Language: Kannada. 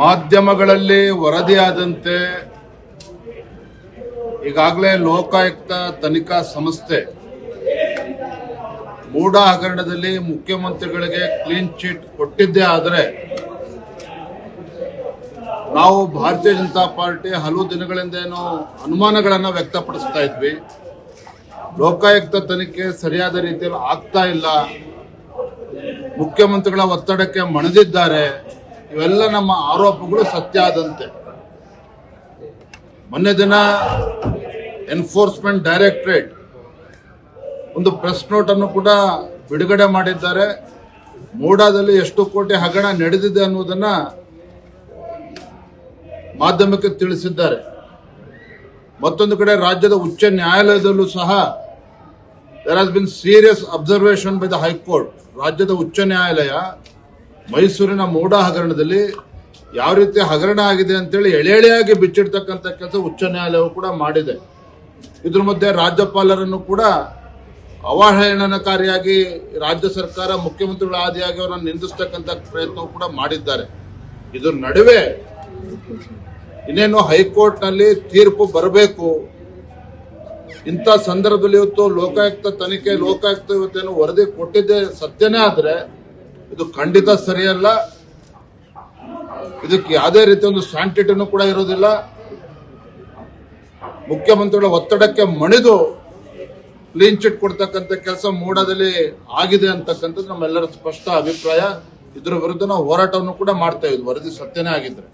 ಮಾಧ್ಯಮಗಳಲ್ಲಿ ವರದಿಯಾದಂತೆ ಈಗಾಗಲೇ ಲೋಕಾಯುಕ್ತ ತನಿಖಾ ಸಂಸ್ಥೆ ಮೂಡಾ ಹಗರಣದಲ್ಲಿ ಮುಖ್ಯಮಂತ್ರಿಗಳಿಗೆ ಕ್ಲೀನ್ ಚಿಟ್ ಕೊಟ್ಟಿದ್ದೇ ಆದರೆ ನಾವು ಭಾರತೀಯ ಜನತಾ ಪಾರ್ಟಿ ಹಲವು ದಿನಗಳಿಂದ ಏನು ಅನುಮಾನಗಳನ್ನು ವ್ಯಕ್ತಪಡಿಸ್ತಾ ಇದ್ವಿ. ಲೋಕಾಯುಕ್ತ ತನಿಖೆ ಸರಿಯಾದ ರೀತಿಯಲ್ಲಿ ಆಗ್ತಾ ಇಲ್ಲ, ಮುಖ್ಯಮಂತ್ರಿಗಳ ಒತ್ತಡಕ್ಕೆ ಮಣಿದಿದ್ದಾರೆ, ಇವೆಲ್ಲ ನಮ್ಮ ಆರೋಪಗಳು ಸತ್ಯ ಆದಂತೆ. ಮೊನ್ನೆ ದಿನ ಎನ್ಫೋರ್ಸ್ಮೆಂಟ್ ಡೈರೆಕ್ಟರೇಟ್ ಒಂದು ಪ್ರೆಸ್ ನೋಟ್ ಅನ್ನು ಕೂಡ ಬಿಡುಗಡೆ ಮಾಡಿದ್ದಾರೆ. ಮೂಡಾದಲ್ಲಿ ಎಷ್ಟು ಕೋಟಿ ಹಗರಣ ನಡೆದಿದೆ ಅನ್ನುವುದನ್ನ ಮಾಧ್ಯಮಕ್ಕೆ ತಿಳಿಸಿದ್ದಾರೆ. ಮತ್ತೊಂದು ಕಡೆ ರಾಜ್ಯದ ಉಚ್ಚ ನ್ಯಾಯಾಲಯದಲ್ಲೂ ಸಹ there has been serious observation by the high court. ರಾಜ್ಯದ ಉಚ್ಚ ನ್ಯಾಯಾಲಯ ಮೈಸೂರಿನ ಮೂಡಾ ಹಗರಣದಲ್ಲಿ ಯಾವ ರೀತಿ ಹಗರಣ ಆಗಿದೆ ಅಂತೇಳಿ ಎಳೆಯಾಗಿ ಬಿಚ್ಚಿಡ್ತಕ್ಕಂಥ ಕೆಲಸ ಉಚ್ಚ ನ್ಯಾಯಾಲಯವು ಕೂಡ ಮಾಡಿದೆ. ಇದ್ರ ಮಧ್ಯೆ ರಾಜ್ಯಪಾಲರನ್ನು ಕೂಡ ಅವಹೇಳನಕಾರಿಯಾಗಿ ರಾಜ್ಯ ಸರ್ಕಾರ ಮುಖ್ಯಮಂತ್ರಿಗಳ ಆದಿಯಾಗಿ ಅವರನ್ನು ನಿಂದಿಸತಕ್ಕಂಥ ಪ್ರಯತ್ನವೂ ಕೂಡ ಮಾಡಿದ್ದಾರೆ. ಇದ್ರ ನಡುವೆ ಇನ್ನೇನು ಹೈಕೋರ್ಟ್ನಲ್ಲಿ ತೀರ್ಪು ಬರಬೇಕು. ಇಂಥ ಸಂದರ್ಭದಲ್ಲಿ ಇವತ್ತು ಲೋಕಾಯುಕ್ತ ತನಿಖೆ, ಲೋಕಾಯುಕ್ತ ಇವತ್ತೇನು ವರದಿ ಕೊಟ್ಟಿದ್ದೆ ಸತ್ಯನೇ ಆದ್ರೆ ಇದು ಖಂಡಿತ ಸರಿಯಲ್ಲ. ಇದಕ್ಕೆ ಯಾವುದೇ ರೀತಿಯ ಒಂದು ಸ್ಯಾಂಟಿಟಿನೂ ಕೂಡ ಇರೋದಿಲ್ಲ. ಮುಖ್ಯಮಂತ್ರಿಗಳ ಒತ್ತಡಕ್ಕೆ ಮಣಿದು ಕ್ಲೀನ್ ಚಿಟ್ ಕೊಡ್ತಕ್ಕಂಥ ಕೆಲಸ ಮೂಡಾದಲ್ಲಿ ಆಗಿದೆ ಅಂತಕ್ಕಂಥದ್ದು ನಮ್ಮೆಲ್ಲರ ಸ್ಪಷ್ಟ ಅಭಿಪ್ರಾಯ. ಇದರ ವಿರುದ್ಧ ನಾವು ಹೋರಾಟವನ್ನು ಕೂಡ ಮಾಡ್ತಾ ಇದ್ವಿ, ವರದಿ ಸತ್ಯನೇ ಆಗಿದ್ರೆ.